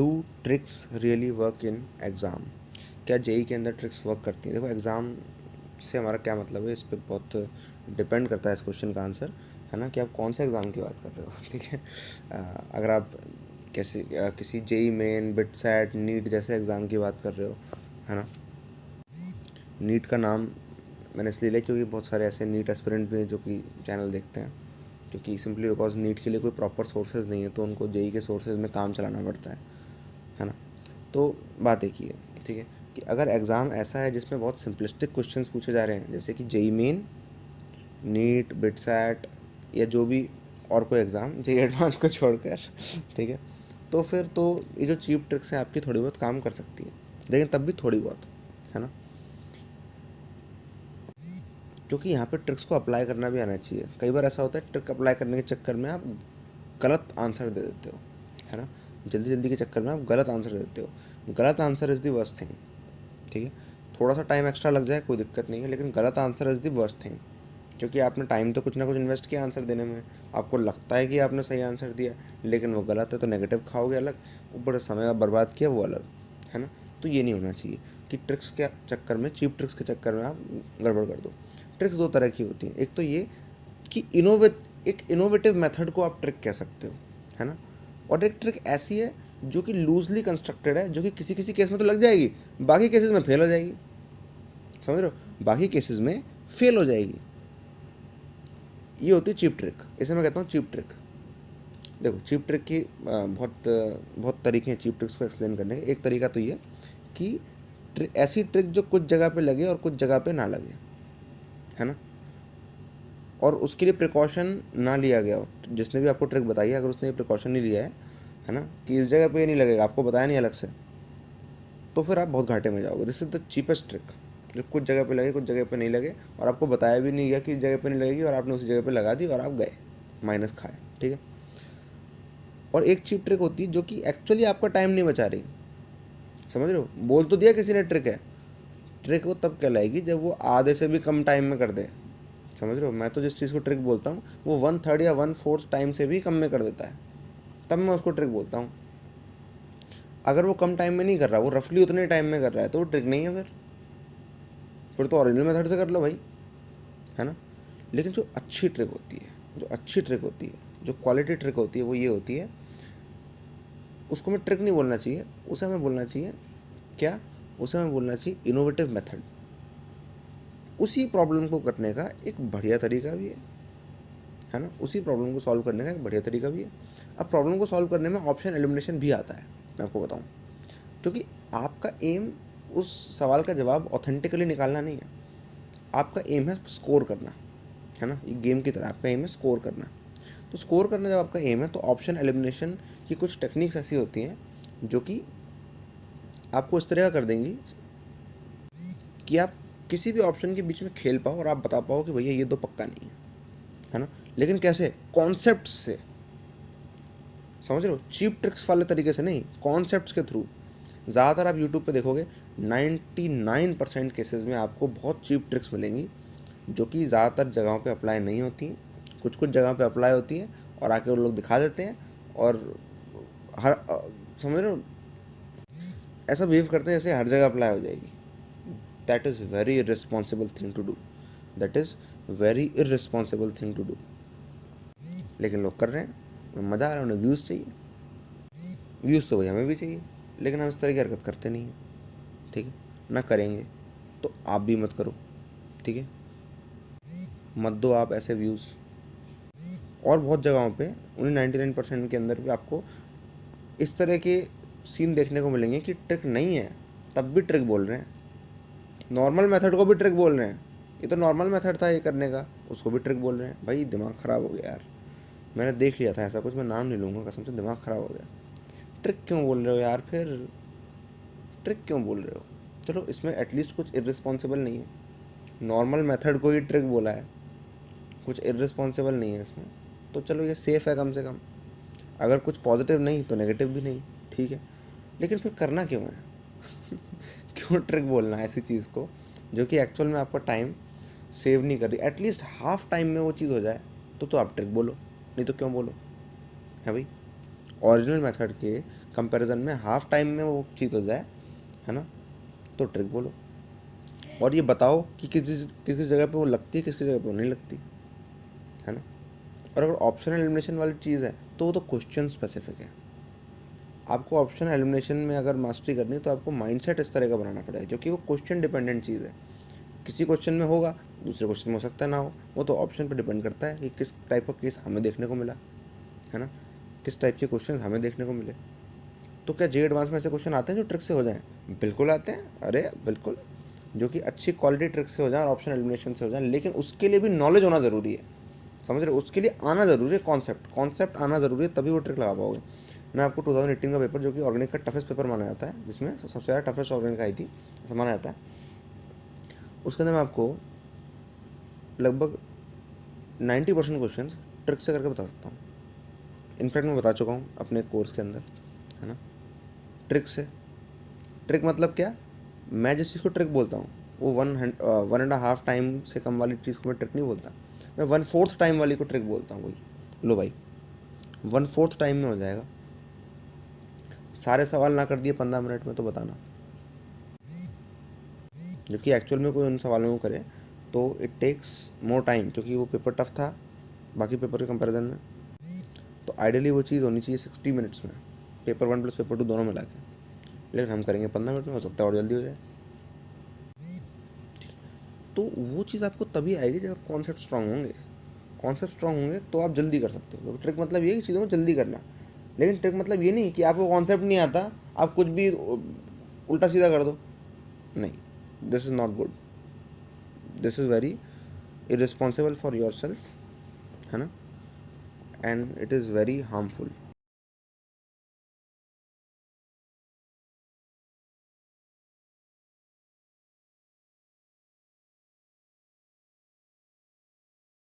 Do tricks really work in exam? क्या JEE के अंदर ट्रिक्स वर्क करती हैं? देखो, एग्ज़ाम से हमारा क्या मतलब है, इस पे बहुत डिपेंड करता है इस क्वेश्चन का आंसर, है ना, कि आप कौन से एग्ज़ाम की बात कर रहे हो। ठीक है, अगर आप किसी JEE Main, BITSAT, NEET जैसे एग्ज़ाम की बात कर रहे हो, है ना। नीट का नाम मैंने इसलिए लिया क्योंकि बहुत सारे ऐसे नीट एस्पिरेंट भी हैं जो कि चैनल देखते हैं, क्योंकि सिंपली बिकॉज नीट के लिए कोई प्रॉपर सोर्सेज नहीं है, तो उनको जेई के सोर्सेज में काम चलाना पड़ता है ना। तो बात एक ही है, ठीक है, कि अगर एग्ज़ाम ऐसा है जिसमें बहुत सिंपलिस्टिक क्वेश्चंस पूछे जा रहे हैं, जैसे कि जेई मेन, नीट, बिटसैट या जो भी और कोई एग्ज़ाम, जेई एडवांस को छोड़कर, ठीक है, तो फिर तो ये जो चीप ट्रिक्स हैं आपकी थोड़ी बहुत काम कर सकती हैं, लेकिन तब भी थोड़ी बहुत, है ना, क्योंकि यहाँ पे ट्रिक्स को अप्लाई करना भी आना चाहिए। कई बार ऐसा होता है ट्रिक अप्लाई करने के चक्कर में आप गलत आंसर दे देते हो, है ना, जल्दी जल्दी के चक्कर में आप गलत आंसर दे देते हो। गलत answer is the worst thing, ठीक है, थोड़ा सा टाइम एक्स्ट्रा लग जाए कोई दिक्कत नहीं है, लेकिन गलत answer is the worst thing, क्योंकि आपने टाइम तो कुछ ना कुछ इन्वेस्ट किया आंसर देने में, आपको लगता है कि आपने सही आंसर दिया, लेकिन वो गलत है तो नेगेटिव खाओगे अलग, ऊपर समय आप बर्बाद किया वो अलग, है ना। तो ये नहीं होना चाहिए कि ट्रिक्स के चक्कर में, चीप ट्रिक्स के चक्कर में आप गड़बड़ कर दो। ट्रिक्स दो तरह की होती हैं, एक तो ये कि एक इनोवेटिव मेथड को आप ट्रिक कह सकते हो, है ना, और एक ट्रिक ऐसी है जो कि लूजली कंस्ट्रक्टेड है, जो कि किसी किसी केस में तो लग जाएगी, बाकी केसेस में फेल हो जाएगी, समझ रहे हो, बाकी केसेस में फेल हो जाएगी। ये होती है चीप ट्रिक, इसे मैं कहता हूँ चीप ट्रिक। देखो, चीप ट्रिक की बहुत तरीके हैं चीप ट्रिक्स को एक्सप्लेन करने के। एक तरीका तो ये कि ऐसी ट्रिक जो कुछ जगह पे लगे और कुछ जगह पे ना लगे, है ना, और उसके लिए प्रिकॉशन ना लिया गया हो। जिसने भी आपको ट्रिक बताई है, अगर उसने ये प्रिकॉशन नहीं लिया है ना, कि इस जगह पे ये नहीं लगेगा, आपको बताया नहीं अलग से, तो फिर आप बहुत घाटे में जाओगे। This is the cheapest trick, जो कुछ जगह पे लगे कुछ जगह पे नहीं लगे, और आपको बताया भी नहीं गया कि इस जगह पे नहीं लगेगी, और आपने उसी जगह पे लगा दी और आप गए माइनस खाए, ठीक है। और एक चीप ट्रिक होती है जो कि एक्चुअली आपका टाइम नहीं बचा रही, समझ रहे हो, बोल तो दिया किसी ने ट्रिक है, ट्रिक वो तब कहलाएगी जब वो आधे से भी कम टाइम में कर दे, समझ रहे हो। मैं तो जिस चीज़ को ट्रिक बोलता हूँ वो 1/3 या 1/4 टाइम से भी कम में कर देता है, तब मैं उसको ट्रिक बोलता हूँ। अगर वो कम टाइम में नहीं कर रहा, वो रफली उतने टाइम में कर रहा है, तो वो ट्रिक नहीं है, फिर तो ओरिजिनल मेथड से कर लो भाई, है ना। लेकिन जो अच्छी ट्रिक होती है, जो क्वालिटी ट्रिक होती है, वो ये होती है, उसको मैं ट्रिक नहीं बोलना चाहिए, उसे हमें बोलना चाहिए क्या, उसे हमें बोलना चाहिए इनोवेटिव मेथड। उसी प्रॉब्लम को करने का एक बढ़िया तरीका भी है ना, उसी प्रॉब्लम को सॉल्व करने का एक बढ़िया तरीका भी है। अब प्रॉब्लम को सॉल्व करने में ऑप्शन एलिमिनेशन भी आता है, मैं आपको बताऊं, क्योंकि आपका एम उस सवाल का जवाब ऑथेंटिकली निकालना नहीं है, आपका एम है स्कोर करना, है ना, ये गेम की तरह आपका एम है स्कोर करना। तो स्कोर करना जब आपका एम है, तो ऑप्शन एलिमिनेशन की कुछ टेक्निक्स ऐसी होती हैं जो कि आपको इस तरह का कर देंगी कि आप किसी भी ऑप्शन के बीच में खेल पाओ और आप बता पाओ कि भैया ये तो पक्का नहीं है ना। लेकिन कैसे, कॉन्सेप्ट से, समझ रहे हो, चीप ट्रिक्स वाले तरीके से नहीं, कॉन्सेप्ट्स के थ्रू। ज़्यादातर आप यूट्यूब पे देखोगे 99% केसेस में आपको बहुत चीप ट्रिक्स मिलेंगी, जो कि ज़्यादातर जगहों पे अप्लाई नहीं होती हैं, कुछ कुछ जगह पे अप्लाई होती हैं, और आके वो लोग दिखा देते हैं, और हर समझ रहे हो, ऐसा बिहेव करते हैं जैसे हर जगह अप्लाई हो जाएगी। That is very irresponsible thing to do, that is very irresponsible thing to do. लेकिन लोग कर रहे हैं, मज़ा आ रहा है, उन्हें व्यूज़ चाहिए, व्यूज़ तो भाई हमें भी चाहिए, लेकिन हम इस तरह की हरकत करते नहीं हैं, ठीक है ना। करेंगे तो आप भी मत करो, ठीक है, मत दो आप ऐसे व्यूज़। और बहुत जगहों पे, उन्हीं 99% के अंदर भी आपको इस तरह के सीन देखने को मिलेंगे कि ट्रिक नहीं है तब भी ट्रिक बोल रहे हैं, नॉर्मल मेथड को भी ट्रिक बोल रहे हैं, ये तो नॉर्मल मेथड था ये करने का, उसको भी ट्रिक बोल रहे हैं। भाई दिमाग ख़राब हो गया यार, मैंने देख लिया था ऐसा कुछ, मैं नाम नहीं लूँगा कसम से, दिमाग ख़राब हो गया। ट्रिक क्यों बोल रहे हो यार, फिर ट्रिक क्यों बोल रहे हो। चलो, इसमें एटलीस्ट कुछ इररिस्पॉन्सिबल नहीं है, नॉर्मल मेथड को ही ट्रिक बोला है, कुछ इररिस्पॉन्सिबल नहीं है इसमें, तो चलो ये सेफ़ है कम से कम। अगर कुछ पॉजिटिव नहीं तो नेगेटिव भी नहीं, ठीक है। लेकिन फिर करना क्यों है क्यों ट्रिक बोलना है ऐसी चीज़ को जो कि एक्चुअल में आपका टाइम सेव नहीं कर रही। एटलीस्ट हाफ टाइम में वो चीज़ हो जाए तो आप ट्रिक बोलो, नहीं तो क्यों बोलो, है भाई। ओरिजिनल मेथड के कंपैरिजन में हाफ टाइम में वो चीज़ हो जाए, है ना, तो ट्रिक बोलो। और ये बताओ कि किस जगह पे वो लगती है, किसकी जगह पे वो नहीं लगती, है ना। और अगर ऑप्शनल एलिमिनेशन वाली चीज़ है तो वो तो क्वेश्चन स्पेसिफिक है। आपको ऑप्शनल एलिमिनेशन में अगर मास्टरी करनी है तो आपको माइंडसेट इस तरह का बनाना पड़ेगा, क्योंकि वो क्वेश्चन डिपेंडेंट चीज़ है। किसी क्वेश्चन में होगा, दूसरे क्वेश्चन में हो सकता है ना हो, वो तो ऑप्शन पर डिपेंड करता है कि किस टाइप का केस हमें देखने को मिला, है ना, किस टाइप के क्वेश्चन हमें देखने को मिले। तो क्या जे एडवांस में ऐसे क्वेश्चन आते हैं जो ट्रिक से हो जाएं? बिल्कुल आते हैं, अरे बिल्कुल, जो कि अच्छी क्वालिटी ट्रिक से हो जाए और ऑप्शन एलिमिनेशन से हो जाए, लेकिन उसके लिए भी नॉलेज होना ज़रूरी है, समझ रहे हो, उसके लिए आना ज़रूरी है, कॉन्सेप्ट आना ज़रूरी है, तभी वो ट्रिक लगा पाओगे। मैं आपको 2018 का पेपर, जो कि ऑर्गेनिक का टफेस्ट पेपर माना जाता है, जिसमें सबसे ज़्यादा टफेस्ट ऑर्गेनिक आई थी ऐसा माना जाता है, उसके अंदर मैं आपको लगभग 90% क्वेश्चन ट्रिक से करके बता सकता हूँ। इनफैक्ट मैं बता चुका हूँ अपने कोर्स के अंदर, है ना, ट्रिक से। ट्रिक मतलब क्या, मैं जिस चीज़ को ट्रिक बोलता हूँ वो 1.5 टाइम से कम वाली चीज़ को मैं ट्रिक नहीं बोलता, मैं 1/4 टाइम वाली को ट्रिक बोलता हूँ। वही लो भाई, 1/4 टाइम में हो जाएगा। सारे सवाल ना कर दिए 15 मिनट में तो बताना, जबकि एक्चुअल में कोई उन सवालों को करे तो इट टेक्स मोर टाइम, क्योंकि वो पेपर टफ था बाकी पेपर के कंपैरिजन में। तो आइडियली वो चीज़ होनी चाहिए 60 मिनट्स में, पेपर 1 प्लस पेपर 2 दोनों मिला के, लेकिन हम करेंगे 15 मिनट में, हो सकता है और जल्दी हो जाए। तो वो चीज़ आपको तभी आएगी जब कॉन्सेप्ट स्ट्रांग होंगे। कॉन्सेप्ट स्ट्रांग होंगे तो आप जल्दी कर सकते हो। ट्रिक मतलब ये कि चीज़ों को जल्दी करना, लेकिन ट्रिक मतलब ये नहीं कि आपको कॉन्सेप्ट नहीं आता आप कुछ भी उल्टा सीधा कर दो, नहीं, this is not good, this is very irresponsible for your self, है ना, and it is very harmful.